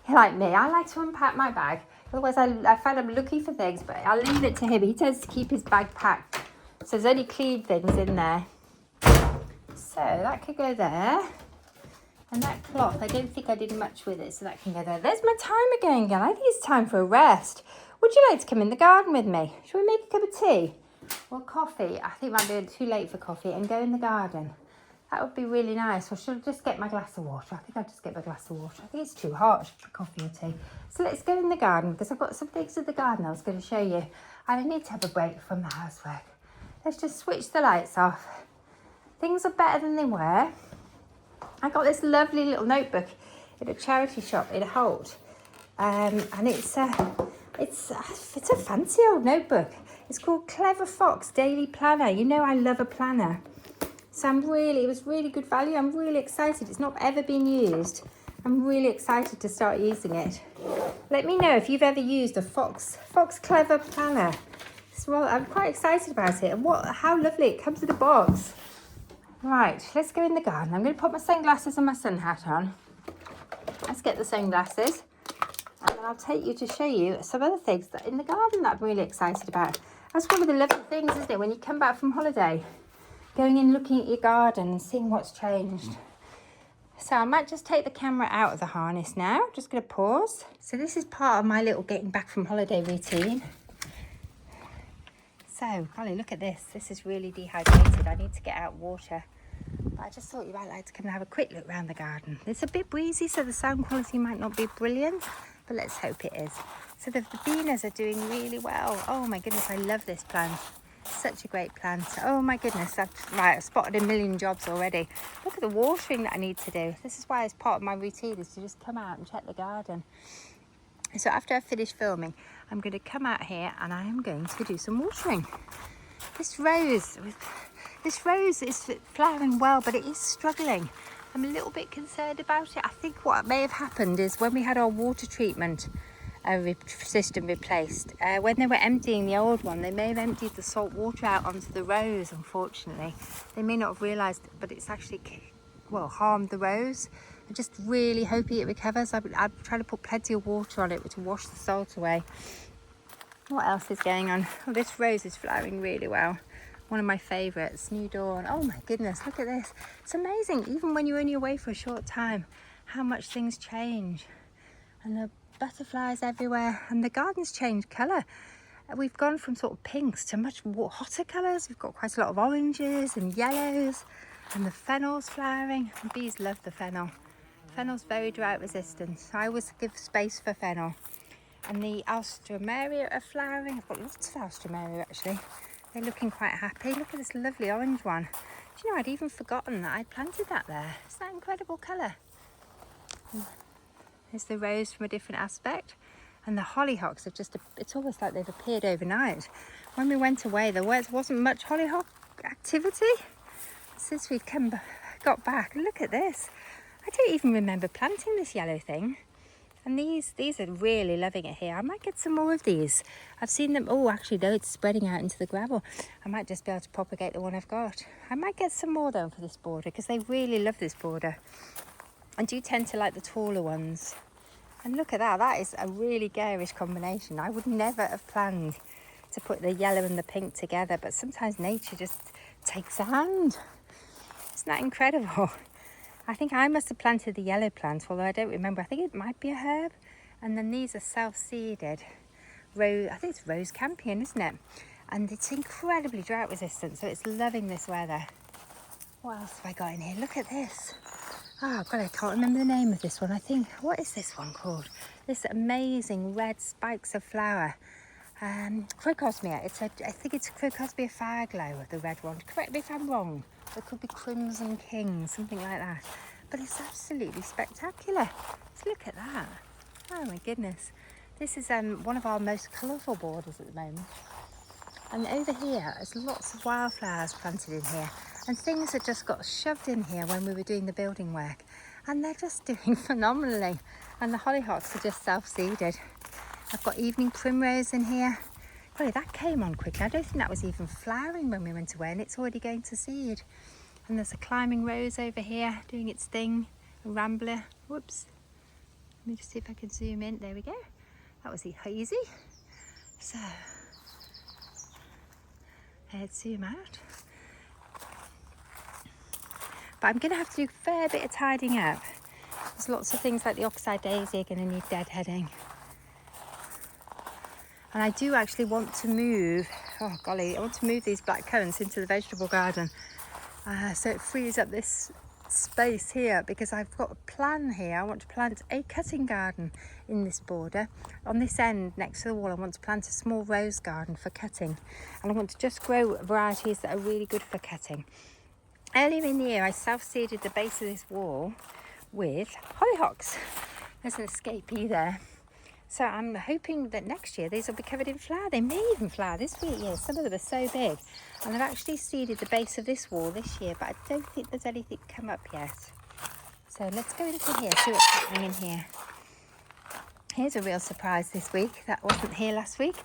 Like me, I like to unpack my bag. Otherwise, I find I'm looking for things, but I'll leave it to him. He tends to keep his bag packed. So there's only clean things in there. So that could go there. And that cloth, I don't think I did much with it, so that can go there. There's my timer going again. I think it's time for a rest. Would you like to come in the garden with me? Shall we make a cup of tea? Or coffee? I think it might be too late for coffee, and go in the garden. That would be really nice. Or should I just get my glass of water? I think I'll just get my glass of water. I think it's too hot for coffee or tea. So let's go in the garden, because I've got some things in the garden I was going to show you. And I need to have a break from the housework. Let's just switch the lights off. Things are better than they were. I got this lovely little notebook in a charity shop in Holt, and it's a fancy old notebook. It's called Clever Fox Daily Planner. You know I love a planner, so it was really good value. I'm really excited. It's not ever been used. I'm really excited to start using it. Let me know if you've ever used a Fox Clever Planner. So I'm quite excited about it, and how lovely it comes in a box. Right, let's go in the garden. I'm going to put my sunglasses and my sun hat on. Let's get the sunglasses. And then I'll take you to show you some other things that in the garden that I'm really excited about. That's one of the lovely things, isn't it, when you come back from holiday? Going in, looking at your garden and seeing what's changed. So I might just take the camera out of the harness now. Just going to pause. So this is part of my little getting back from holiday routine. So, golly, look at this. This is really dehydrated. I need to get out water. But I just thought you might like to come and have a quick look around the garden. It's a bit breezy, so the sound quality might not be brilliant, but let's hope it is. So the beginners are doing really well. Oh my goodness, I love this plant. Such a great plant. Oh my goodness, I've spotted a million jobs already. Look at the watering that I need to do. This is why it's part of my routine, is to just come out and check the garden. So after I've finished filming, I'm going to come out here and I am going to do some watering. This rose is flowering well, but it is struggling. I'm a little bit concerned about it. I think what may have happened is when we had our water treatment system replaced. When they were emptying the old one, they may have emptied the salt water out onto the rose, unfortunately. They may not have realised, but it's actually, well, harmed the rose. I'm just really hoping it recovers. I'm trying to put plenty of water on it to wash the salt away. What else is going on? Oh, this rose is flowering really well. One of my favourites, New Dawn. Oh my goodness, look at this. It's amazing, even when you're only away for a short time, how much things change. And the butterflies everywhere, and the garden's changed colour. We've gone from sort of pinks to much more hotter colours. We've got quite a lot of oranges and yellows, and the fennel's flowering. And bees love the fennel. Fennel's very drought resistant. I always give space for fennel. And the alstroemeria are flowering. I've got lots of alstroemeria actually. They're looking quite happy. Look at this lovely orange one. Do you know, I'd even forgotten that I'd planted that there. Isn't that incredible colour? There's the rose from a different aspect. And the hollyhocks have just, it's almost like they've appeared overnight. When we went away, there wasn't much hollyhock activity. Since we've got back, look at this. I don't even remember planting this yellow thing. And these are really loving it here. I might get some more of these. I've seen them, oh, actually, though, it's spreading out into the gravel. I might just be able to propagate the one I've got. I might get some more, though, for this border, because they really love this border. I do tend to like the taller ones. And look at that, that is a really garish combination. I would never have planned to put the yellow and the pink together, but sometimes nature just takes a hand. Isn't that incredible? I think I must have planted the yellow plant, although I don't remember. I think it might be a herb. And then these are self-seeded. I think it's rose campion, isn't it? And it's incredibly drought resistant, so it's loving this weather. What else have I got in here? Look at this. Oh God, I can't remember the name of this one. I think, what is this one called? This amazing red spikes of flower. Crocosmia. I think it's Crocosmia Farglow, the red one. Correct me if I'm wrong. It could be Crimson King, something like that. But it's absolutely spectacular. Let's look at that. Oh my goodness. This is one of our most colourful borders at the moment. And over here, there's lots of wildflowers planted in here. And things that just got shoved in here when we were doing the building work. And they're just doing phenomenally. And the hollyhocks are just self-seeded. I've got evening primrose in here. Golly, that came on quickly. I don't think that was even flowering when we went away, and it's already going to seed. And there's a climbing rose over here doing its thing. A rambler. Whoops. Let me just see if I can zoom in. There we go. That was easy. So, let's zoom out. But I'm going to have to do a fair bit of tidying up. There's lots of things like the oxeye daisy are going to need deadheading. And I do actually want to move, oh golly, I want to move these black currants into the vegetable garden. So it frees up this space here, because I've got a plan here. I want to plant a cutting garden in this border. On this end, next to the wall, I want to plant a small rose garden for cutting. And I want to just grow varieties that are really good for cutting. Earlier in the year, I self-seeded the base of this wall with hollyhocks. There's an escapee there. So I'm hoping that next year these will be covered in flower. They may even flower this year. Some of them are so big. And I've actually seeded the base of this wall this year, but I don't think there's anything come up yet. So let's go into here, see what's happening in here. Here's a real surprise this week that wasn't here last week.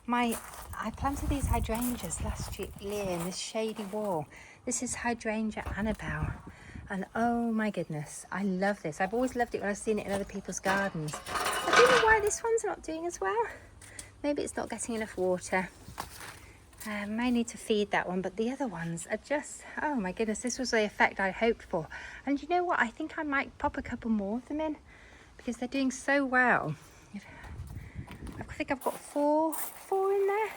I planted these hydrangeas last year in this shady wall. This is hydrangea Annabelle. And oh my goodness, I love this. I've always loved it when I've seen it in other people's gardens. I don't know why this one's not doing as well. Maybe it's not getting enough water. May need to feed that one, but the other ones are just, oh my goodness, this was the effect I hoped for. And you know what? I think I might pop a couple more of them in, because they're doing so well. I think I've got four in there.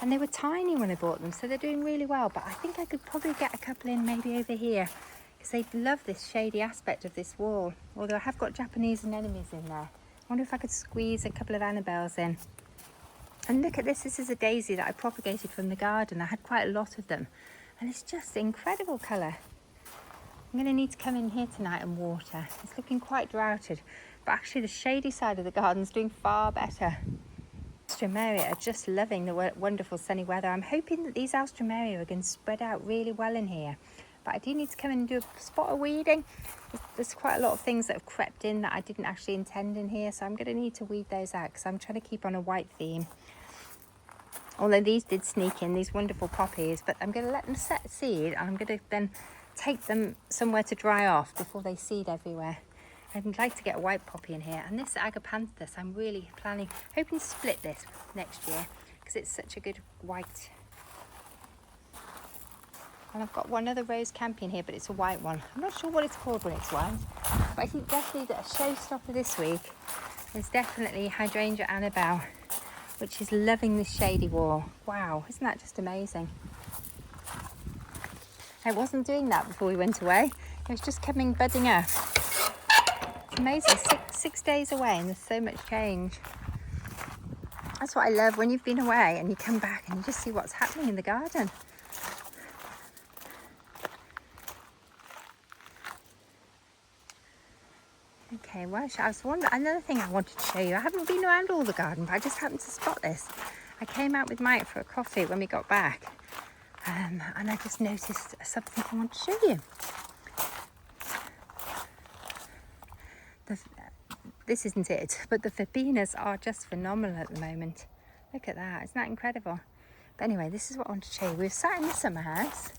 And they were tiny when I bought them, so they're doing really well. But I think I could probably get a couple in maybe over here, because they love this shady aspect of this wall. Although I have got Japanese anemones in there. I wonder if I could squeeze a couple of Annabelles in. And look at this. This is a daisy that I propagated from the garden. I had quite a lot of them. And it's just incredible colour. I'm going to need to come in here tonight and water. It's looking quite droughted. But actually the shady side of the garden is doing far better. Alstroemeria are just loving the wonderful sunny weather. I'm hoping that these Alstroemeria are going to spread out really well in here. But but I do need to come in and do a spot of weeding. There's quite a lot of things that have crept in that I didn't actually intend in here, so I'm going to need to weed those out because I'm trying to keep on a white theme. Although these did sneak in, these wonderful poppies, but I'm going to let them set seed, and I'm going to then take them somewhere to dry off before they seed everywhere. I'd like to get a white poppy in here, and this agapanthus, I'm really hoping to split this next year because it's such a good white. And I've got one other rose campion here, but it's a white one. I'm not sure what it's called when it's white, but I think definitely that a showstopper this week is definitely Hydrangea Annabelle, which is loving this shady wall. Wow, isn't that just amazing? I wasn't doing that before we went away. It was just coming budding up. It's amazing, six days away and there's so much change. That's what I love when you've been away and you come back and you just see what's happening in the garden. Okay, well, I was wondering, another thing I wanted to show you. I haven't been around all the garden, but I just happened to spot this. I came out with Mike for a coffee when we got back, and I just noticed something I want to show you. This isn't it, but the verbenas are just phenomenal at the moment. Look at that, isn't that incredible? But anyway, this is what I want to show you. We've sat in the summer house.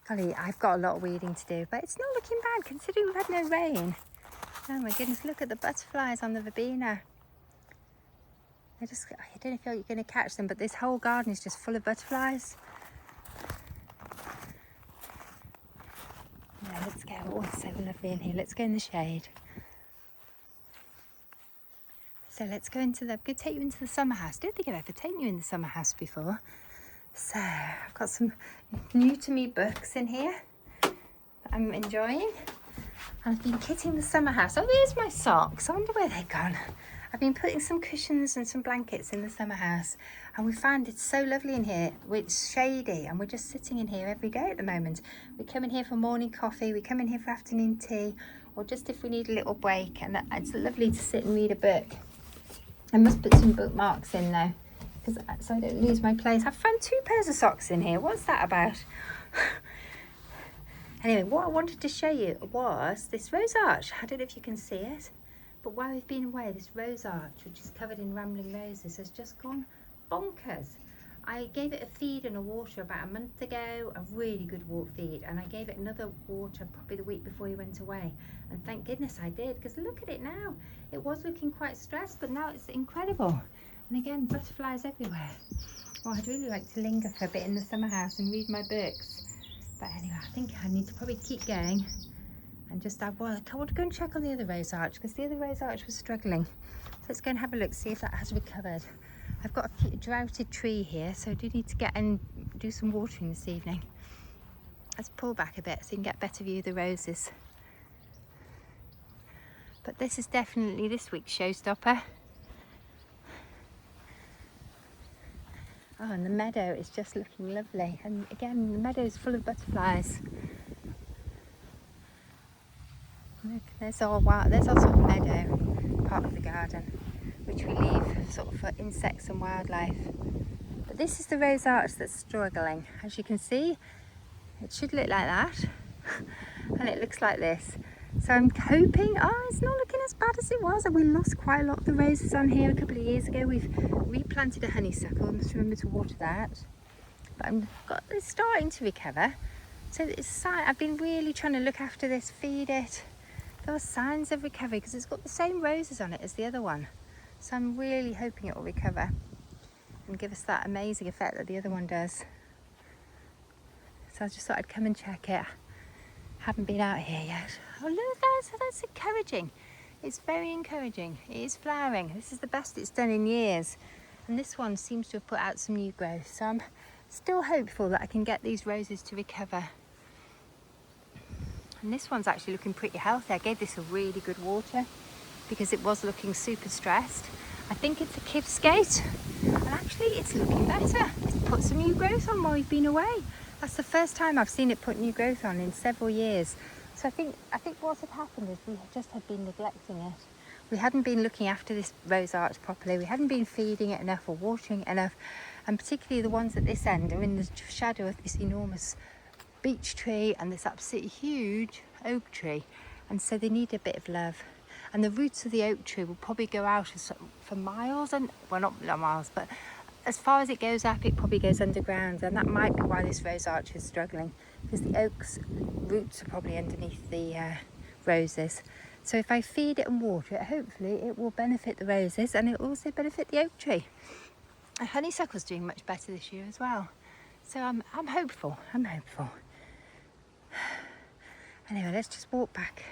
Golly, I've got a lot of weeding to do, but it's not looking bad considering we've had no rain. Oh my goodness, look at the butterflies on the verbena. I don't know if you're going to catch them, but this whole garden is just full of butterflies. Yeah, let's go. Oh, it's so lovely in here. Let's go in the shade. So let's go I'm going to take you into the summer house. I don't think I've ever taken you in the summer house before. So I've got some new to me books in here that I'm enjoying. And I've been kitting the summer house. Oh, there's my socks. I wonder where they've gone. I've been putting some cushions and some blankets in the summer house, and we found it's so lovely in here. It's shady and we're just sitting in here every day at the moment. We come in here for morning coffee, we come in here for afternoon tea, or just if we need a little break, and it's lovely to sit and read a book. I must put some bookmarks in though, so I don't lose my place. I've found 2 pairs of socks in here. What's that about? Anyway, what I wanted to show you was this rose arch. I don't know if you can see it, but while we've been away, this rose arch, which is covered in rambling roses, has just gone bonkers. I gave it a feed and a water about a month ago, a really good feed, and I gave it another water probably the week before we went away, and thank goodness I did, because look at it now. It was looking quite stressed, but now it's incredible. And again, butterflies everywhere. Well, I'd really like to linger for a bit in the summer house and read my books. But anyway, I think I need to probably keep going and just I want to go and check on the other rose arch, because the other rose arch was struggling. So let's go and have a look, see if that has recovered. I've got a droughted tree here, so I do need to get and do some watering this evening. Let's pull back a bit so you can get a better view of the roses. But this is definitely this week's showstopper. Oh, and the meadow is just looking lovely. And again, the meadow is full of butterflies. Look, there's our sort of meadow part of the garden, which we leave sort of for insects and wildlife. But this is the rose arch that's struggling. As you can see, it should look like that. And it looks like this. So I'm hoping, it's not looking as bad as it was. And we lost quite a lot of the roses on here a couple of years ago. We've replanted a honeysuckle. I must remember to water that. But it's starting to recover. So I've been really trying to look after this, feed it. There are signs of recovery because it's got the same roses on it as the other one. So I'm really hoping it will recover and give us that amazing effect that the other one does. So I just thought I'd come and check it. Haven't been out here yet. Oh look, that's encouraging. It's very encouraging. It is flowering. This is the best it's done in years. And this one seems to have put out some new growth. So I'm still hopeful that I can get these roses to recover. And this one's actually looking pretty healthy. I gave this a really good water because it was looking super stressed. I think it's a kid skate, and actually it's looking better. It's put some new growth on while we've been away. That's the first time I've seen it put new growth on in several years. So I think what had happened is we just had been neglecting it. We hadn't been looking after this rose arch properly. We hadn't been feeding it enough or watering it enough. And particularly the ones at this end are in the shadow of this enormous beech tree and this absolutely huge oak tree, and so they need a bit of love. And the roots of the oak tree will probably go out for miles, and well, not miles, but as far as it goes up, it probably goes underground, and that might be why this rose arch is struggling, because the oak's roots are probably underneath the roses. So if I feed it and water it, hopefully it will benefit the roses, and it will also benefit the oak tree. And honeysuckle's doing much better this year as well, so I'm hopeful. Anyway, let's just walk back.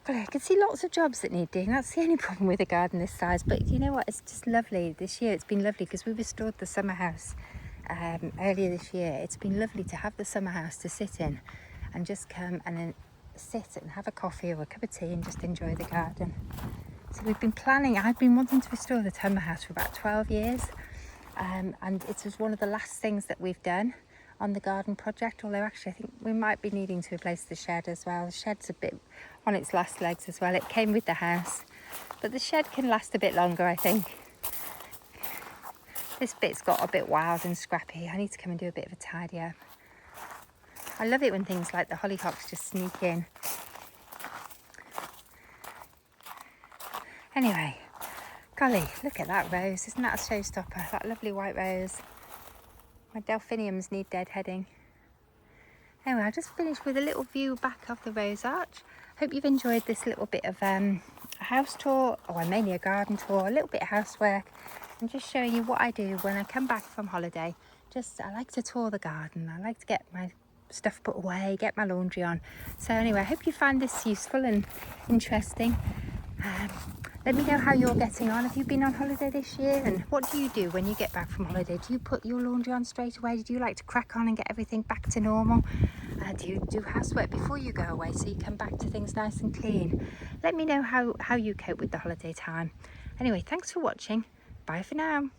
I can see lots of jobs that need doing. That's the only problem with a garden this size. But you know what? It's just lovely. This year it's been lovely because we restored the summer house earlier this year. It's been lovely to have the summer house to sit in and just come and then sit and have a coffee or a cup of tea and just enjoy the garden. So we've been planning. I've been wanting to restore the summer house for about 12 years. And it was one of the last things that we've done on the garden project, although actually I think we might be needing to replace the shed as well. The shed's a bit on its last legs as well. It came with the house, but the shed can last a bit longer, I think. This bit's got a bit wild and scrappy. I need to come and do a bit of a tidy up. I love it when things like the hollyhocks just sneak in. Anyway, golly, look at that rose. Isn't that a showstopper? That lovely white rose. My delphiniums need deadheading. Anyway, I'll just finish with a little view back of the rose arch. Hope you've enjoyed this little bit of a house tour, or mainly a garden tour, a little bit of housework, and just showing you what I do when I come back from holiday. I like to tour the garden. I like to get my stuff put away, get my laundry on. So anyway, I hope you find this useful and interesting. Let me know how you're getting on. Have you been on holiday this year? And what do you do when you get back from holiday? Do you put your laundry on straight away? Do you like to crack on and get everything back to normal? Do you do housework before you go away so you come back to things nice and clean? Let me know how you cope with the holiday time. Anyway, thanks for watching. Bye for now.